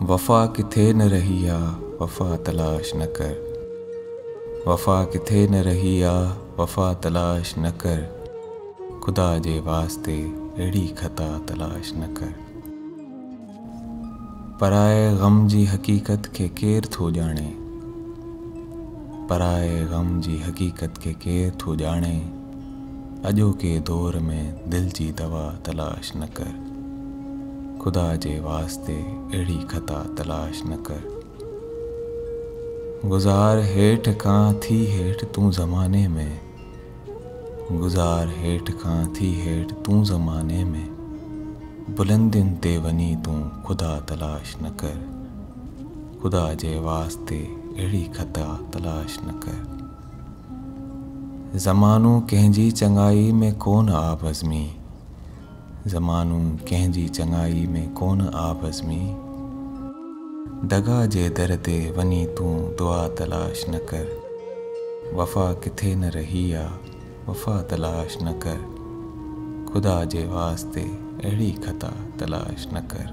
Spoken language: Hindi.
वफ़ा किथे न रही आ, वफ़ा तलाश न कर। वफ़ा किथे न रही आ, वफ़ा तलाश न कर। खुदा जे वास्ते अहिड़ी ख़ता तलाश न कर। पराए ग़म जी हक़ीक़त खे केर थो ॼाणे। पराए ग़म जी हक़ीक़त खे केर थो ॼाणे। अॼोके दौर में दिल जी दवा तलाश न कर। खुदा जे वास्ते अहिड़ी ख़ता तलाश न कर। गुज़ार हेठि खां थी हेठि तूं ज़माने में। गुज़ार हेठि खां थी हेठि तूं ज़माने में। बुलंदियुनि ते वञी तूं खुदा तलाश न कर। खुदा जे वास्ते अहिड़ी ख़ता तलाश न कर। ज़मानो कंहिंजी चङाई में कोन आ बज़मी। ज़मानो कंहिंजी चङाई में कोन आ बज़मी। दगा जे दर ते वञी तूं दुआ तलाश न कर। वफ़ा किथे न रही आ, वफ़ा तलाश न कर। खुदा जे वास्ते अहिड़ी ख़ता तलाश न कर।